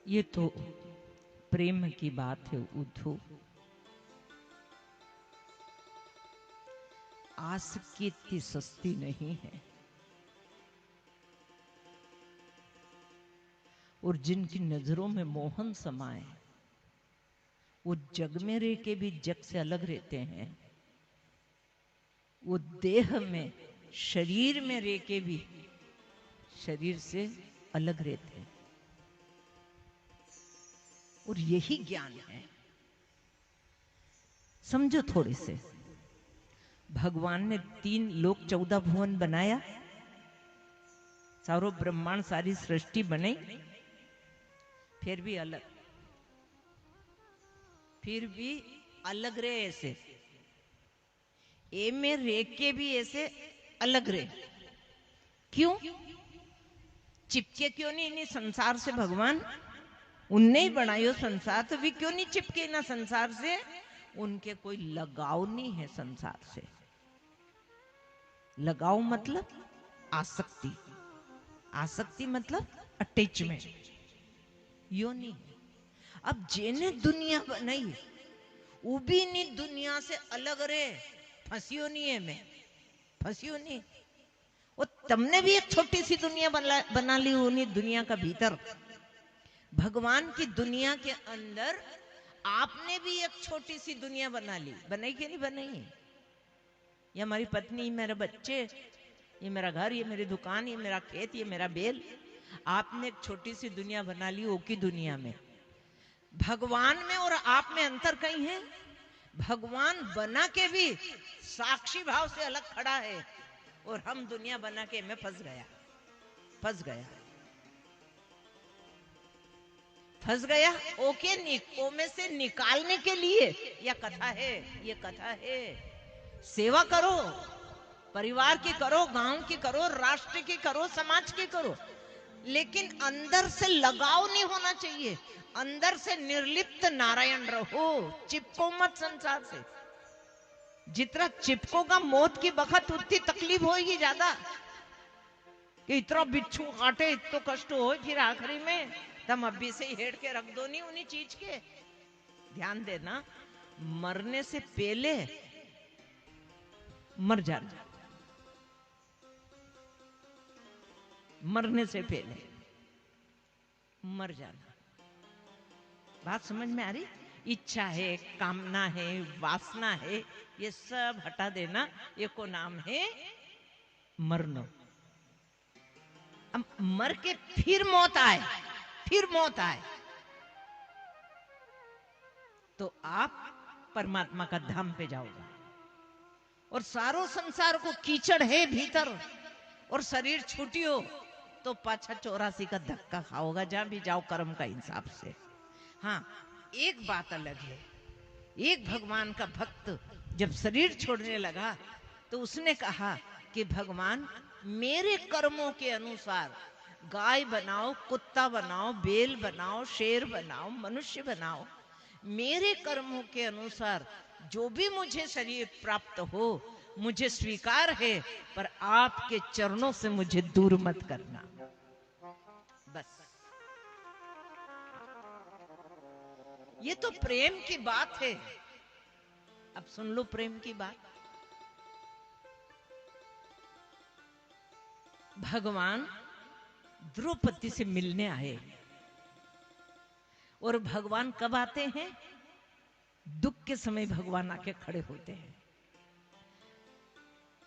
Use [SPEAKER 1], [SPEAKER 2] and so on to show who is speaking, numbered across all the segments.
[SPEAKER 1] ये तो प्रेम की बात है उद्धव। आसक्ति इतनी सस्ती नहीं है, और जिनकी नजरों में मोहन समाए वो जग में रह के भी जग से अलग रहते हैं। वो देह में, शरीर में रह के भी शरीर से अलग रहते हैं। और यही ज्ञान है। समझो थोड़े से, भगवान ने 3 लोक 14 भुवन बनाया, सारो ब्रह्मांड सारी सृष्टि बनाई, फिर भी अलग रहे। ऐसे ए में रह के भी ऐसे अलग रहे। क्यों चिपके? क्यों नहीं इन्हीं संसार से? भगवान उनने ही बनायो संसार, तो भी क्यों नहीं चिपके ना संसार से? उनके कोई लगाव नहीं है संसार से। लगाव मतलब आसक्ति, आसक्ति मतलब अटैचमेंट, यो नहीं है। अब जेने दुनिया बनाई वो भी नहीं दुनिया से अलग रहे, फंसियो नहीं है। मैं फंसियो नहीं। वो तुमने भी एक छोटी सी दुनिया बना ली उन्हीं दुनिया का भीतर। भगवान की दुनिया के अंदर आपने भी एक छोटी सी दुनिया बना ली। बनाई कि नहीं बनाई? ये हमारी पत्नी, मेरे बच्चे, ये मेरा घर, ये मेरी दुकान, ये मेरा खेत, ये मेरा बेल। आपने एक छोटी सी दुनिया बना ली वो की दुनिया में। भगवान में और आप में अंतर कहीं है? भगवान बना के भी साक्षी भाव से अलग खड़ा है, और हम दुनिया बना के मैं फंस गया। ओके ओ में से निकालने के लिए यह कथा है। ये कथा है। सेवा करो, परिवार की करो, गांव की करो, राष्ट्र की करो, समाज की करो, लेकिन अंदर से लगाव नहीं होना चाहिए। अंदर से निर्लिप्त नारायण रहो, चिपको मत संसार से। जितना चिपकोगा मौत की बखत उतनी तकलीफ होगी ज्यादा, कि इतना बिच्छू काटे, इतना कष्ट हो, फिर आखिरी में तुम अभी से ही हेड़ के रख दो नहीं उन्हीं चीज के। ध्यान देना, मरने से पहले मर जाना, मरने से पहले मर जाना। बात समझ में आ रही? इच्छा है, कामना है, वासना है, ये सब हटा देना। ये को नाम है मरना। अब मर के फिर मौत आए, तो आप परमात्मा का धाम पे जाओगे। और सारो संसार को कीचड़ है भीतर, और शरीर छूटियो तो पाछा 84 का धक्का खाओगा, जहां भी जाओ कर्म का हिसाब से। हाँ, एक बात अलग है। एक भगवान का भक्त जब शरीर छोड़ने लगा तो उसने कहा कि भगवान मेरे कर्मों के अनुसार गाय बनाओ, कुत्ता बनाओ, बेल बनाओ, शेर बनाओ, मनुष्य बनाओ, मेरे कर्मों के अनुसार जो भी मुझे शरीर प्राप्त हो मुझे स्वीकार है, पर आपके चरणों से मुझे दूर मत करना। बस ये तो प्रेम की बात है। अब सुन लो प्रेम की बात। भगवान द्रौपदी से मिलने आए, और भगवान कब आते हैं? दुख के समय भगवान आके खड़े होते हैं।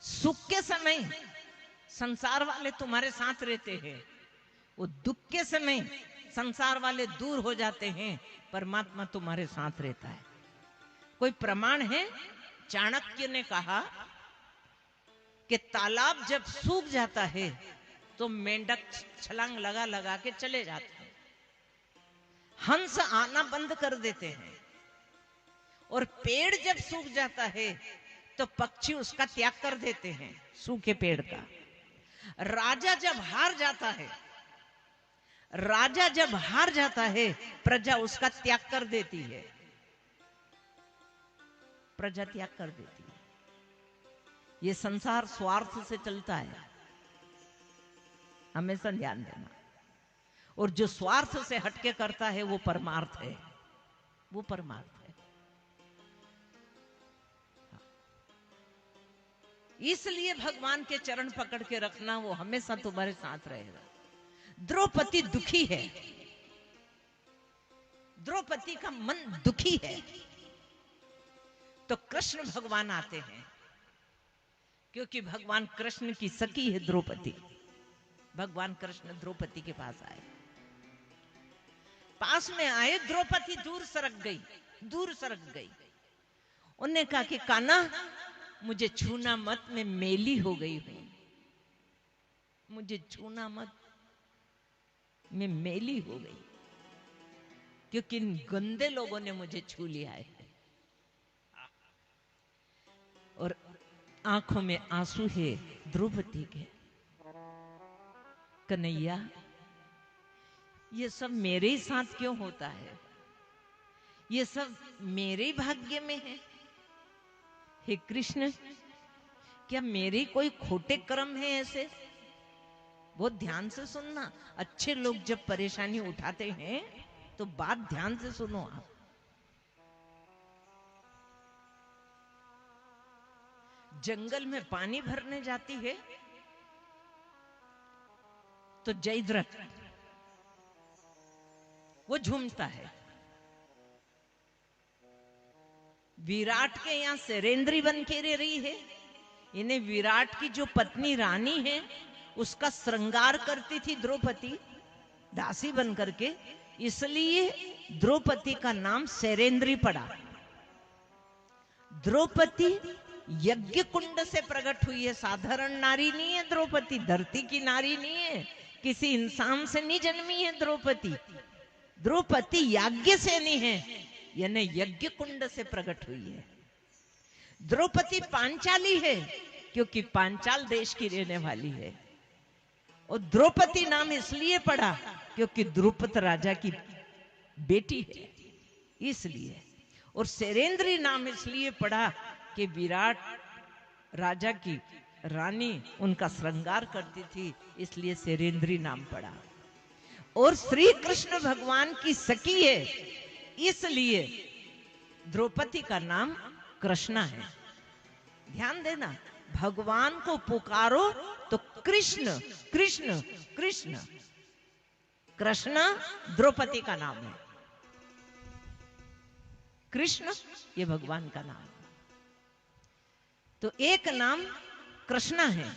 [SPEAKER 1] सुख के समय संसार वाले तुम्हारे साथ रहते हैं, वो दुख के समय संसार वाले दूर हो जाते हैं, परमात्मा तुम्हारे साथ रहता है। कोई प्रमाण है? चाणक्य ने कहा कि तालाब जब सूख जाता है तो मेंढक छलांग लगा लगा के चले जाते हैं, हंस आना बंद कर देते हैं, और पेड़ जब सूख जाता है तो पक्षी उसका त्याग कर देते हैं, सूखे पेड़ का। राजा जब हार जाता है प्रजा उसका त्याग कर देती है, प्रजा त्याग कर देती है। ये संसार स्वार्थ से चलता है, हमेशा ध्यान देना। और जो स्वार्थ से हटके करता है वो परमार्थ है, वो परमार्थ है। इसलिए भगवान के चरण पकड़ के रखना, वो हमेशा तुम्हारे साथ रहेगा। द्रौपदी दुखी है, द्रौपदी का मन दुखी है, तो कृष्ण भगवान आते हैं, क्योंकि भगवान कृष्ण की सखी है द्रौपदी। भगवान कृष्ण द्रौपदी के पास आए, पास में आए, द्रौपदी दूर सरक गई, दूर सरक गई। उन्होंने कहा कि कान्हा मुझे छूना मत, मैं मेली हो गई हूं, मुझे छूना मत, मैं मेली हो गई, क्योंकि इन गंदे लोगों ने मुझे छू लिया है। और आंखों में आंसू है द्रौपदी के। कन्हैया, ये सब मेरे ही साथ क्यों होता है? ये सब मेरे भाग्य में है। हे कृष्ण, क्या मेरे कोई खोटे कर्म है ऐसे? बहुत ध्यान से सुनना। अच्छे लोग जब परेशानी उठाते हैं तो बात ध्यान से सुनो आप। जंगल में पानी भरने जाती है तो जयद्रथ वो झूमता है। विराट के यहां सेरेंद्री बन के रह रही है, इन्हें विराट की जो पत्नी रानी है उसका श्रृंगार करती थी द्रौपदी, दासी बन करके, इसलिए द्रौपदी का नाम सेरेंद्री पड़ा। द्रौपदी यज्ञ कुंड से प्रकट हुई है, साधारण नारी नहीं है द्रौपदी, धरती की नारी नहीं है, किसी इंसान से नहीं जन्मी है द्रौपदी। द्रौपदी याज्ञ से नहीं है, यानी यज्ञ कुंड से प्रकट हुई है। द्रौपदी पांचाली है, क्योंकि पांचाल देश की रहने वाली है। और द्रौपदी नाम इसलिए पड़ा क्योंकि द्रुपद राजा की बेटी है, इसलिए। और सेरेंद्री नाम इसलिए पड़ा कि विराट राजा की रानी उनका श्रृंगार करती थी, इसलिए सेरेंद्री नाम पड़ा। और श्री कृष्ण भगवान की सखी है, इसलिए द्रौपदी का नाम कृष्णा है। ध्यान देना, भगवान को पुकारो तो कृष्ण कृष्ण कृष्ण। कृष्णा द्रौपदी का नाम है, कृष्ण ये भगवान का नाम है। तो एक नाम कृष्णा है।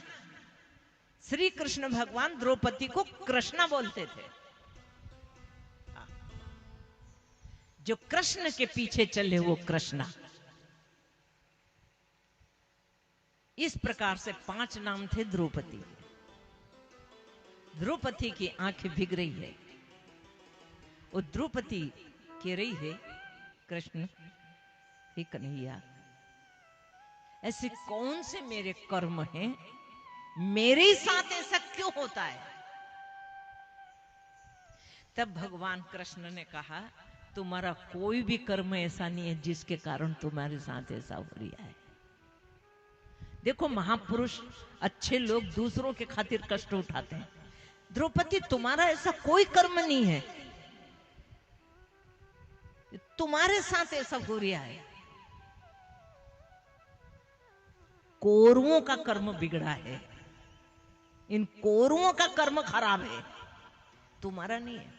[SPEAKER 1] श्री कृष्ण भगवान द्रौपदी को कृष्णा बोलते थे। जो कृष्ण के पीछे चले वो कृष्णा। इस प्रकार से 5 नाम थे द्रौपदी। द्रौपदी की आंखें भीग रही है और द्रौपदी कह रही है, कृष्ण हे कन्हैया, ऐसे कौन से मेरे कर्म हैं, मेरे साथ ऐसा क्यों होता है? तब भगवान कृष्ण ने कहा, तुम्हारा कोई भी कर्म ऐसा नहीं है जिसके कारण तुम्हारे साथ ऐसा हो रहा है। देखो, महापुरुष अच्छे लोग दूसरों के खातिर कष्ट उठाते हैं। द्रौपदी, तुम्हारा ऐसा कोई कर्म नहीं है, तुम्हारे साथ ऐसा हो रहा है। कौरवों का कर्म बिगड़ा है, इन कौरवों का कर्म खराब है, तुम्हारा नहीं है।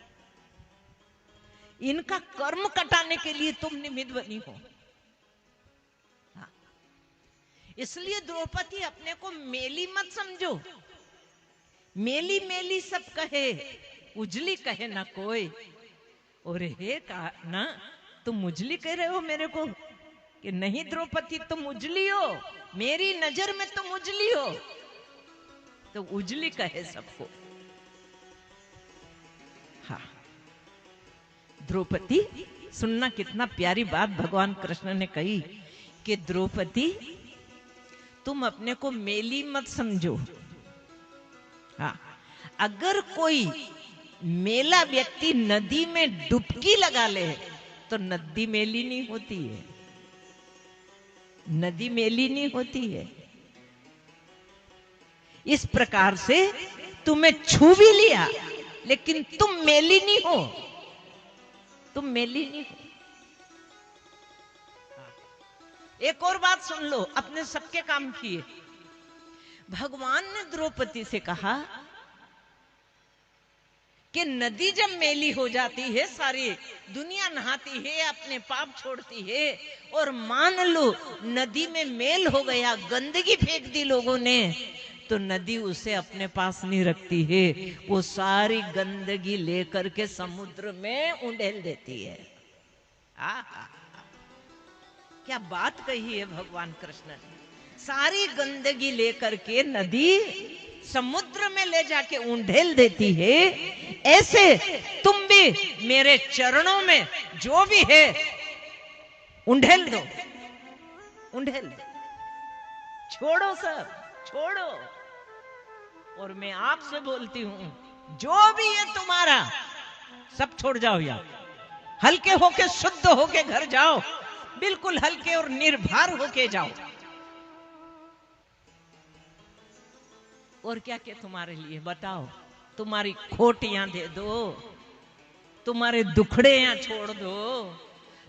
[SPEAKER 1] इनका कर्म कटाने के लिए तुम निमित्त बनी हो। हाँ। इसलिए द्रौपदी, अपने को मेली मत समझो। मेली मेली सब कहे, उजली कहे ना कोई। और हे का ना, तुम उजली कह रहे हो मेरे को कि नहीं द्रौपदी, तुम उजली हो, मेरी नजर में तुम उजली हो। तो उजली कहे सबको। हाँ, द्रौपदी सुनना, कितना प्यारी बात भगवान कृष्ण ने कही कि द्रौपदी, तुम अपने को मेली मत समझो। हाँ, अगर कोई मेला व्यक्ति नदी में डुबकी लगा ले तो नदी मेली नहीं होती है, नदी मेली नहीं होती है। इस प्रकार से तुम्हें छू भी लिया लेकिन तुम मेली नहीं हो, तुम मेली नहीं हो। एक और बात सुन लो, अपने सबके काम किए। भगवान ने द्रौपदी से कहा कि नदी जब मेली हो जाती है, सारी दुनिया नहाती है, अपने पाप छोड़ती है, और मान लो नदी में मेल हो गया, गंदगी फेंक दी लोगों ने, तो नदी उसे अपने पास नहीं रखती है, वो सारी गंदगी लेकर के समुद्र में उंडेल देती है। आहा, क्या बात कही है भगवान कृष्ण ने। सारी गंदगी लेकर के नदी समुद्र में ले जाके उंडेल देती है। ऐसे तुम भी मेरे चरणों में जो भी है उंडेल दो, उंडेल दो, छोड़ो सब, छोड़ो। और मैं आपसे बोलती हूं, जो भी है तुम्हारा सब छोड़ जाओ यार, हल्के होके शुद्ध होके घर जाओ, बिल्कुल हल्के और निर्भर होके जाओ। और क्या क्या तुम्हारे लिए बताओ, तुम्हारी खोटियां दे दो, तुम्हारे दुखड़े यहां छोड़ दो,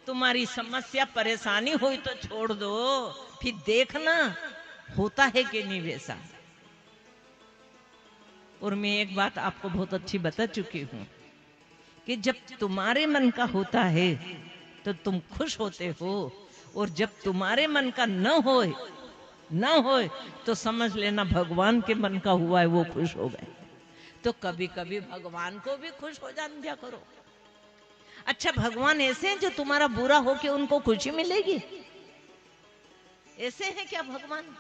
[SPEAKER 1] तुम्हारी समस्या परेशानी हुई तो छोड़ दो, फिर देखना होता है कि नहीं वैसा। और मैं एक बात आपको बहुत अच्छी बता चुकी हूं कि जब तुम्हारे मन का होता है तो तुम खुश होते हो, और जब तुम्हारे मन का न होए तो समझ लेना भगवान के मन का हुआ है, वो खुश हो गए। तो कभी कभी भगवान को भी खुश हो जान दिया करो। अच्छा, भगवान ऐसे हैं जो तुम्हारा बुरा हो के उनको खुशी मिलेगी? ऐसे है क्या भगवान?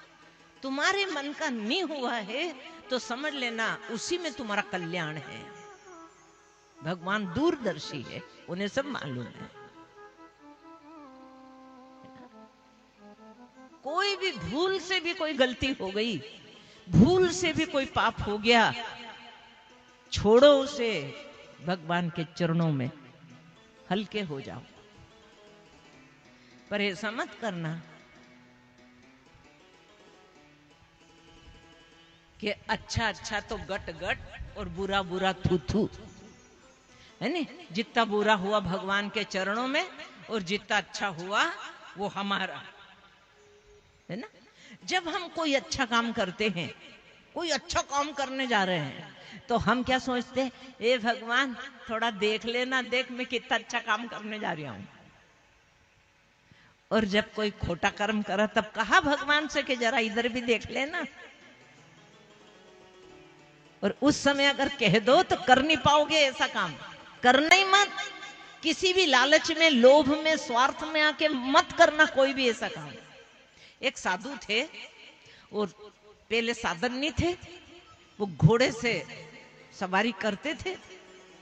[SPEAKER 1] तुम्हारे मन का नहीं हुआ है तो समझ लेना उसी में तुम्हारा कल्याण है। भगवान दूरदर्शी है, उन्हें सब मालूम है। कोई भी भूल से भी कोई गलती हो गई, भूल से भी कोई पाप हो गया, छोड़ो उसे, भगवान के चरणों में हल्के हो जाओ। पर ऐसा मत करना कि अच्छा अच्छा तो गट गट और बुरा बुरा थू थू, है नहीं? जितना बुरा हुआ भगवान के चरणों में, और जितना अच्छा हुआ वो हमारा, है ना? जब हम कोई अच्छा काम करते हैं, कोई अच्छा काम करने जा रहे हैं, तो हम क्या सोचते हैं, ए भगवान थोड़ा देख लेना, देख मैं कितना अच्छा काम करने जा रहा हूं। और जब कोई खोटा कर्म करा तब कहा भगवान से कि जरा इधर भी देख लेना। और उस समय अगर कह दो तो कर नहीं पाओगे ऐसा काम, करना ही मत। किसी भी लालच में, लोभ में, स्वार्थ में आके मत करना कोई भी ऐसा काम। एक साधु थे, और पहले साधन नहीं थे, वो घोड़े से सवारी करते थे।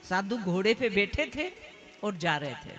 [SPEAKER 1] साधु घोड़े पे बैठे थे और जा रहे थे।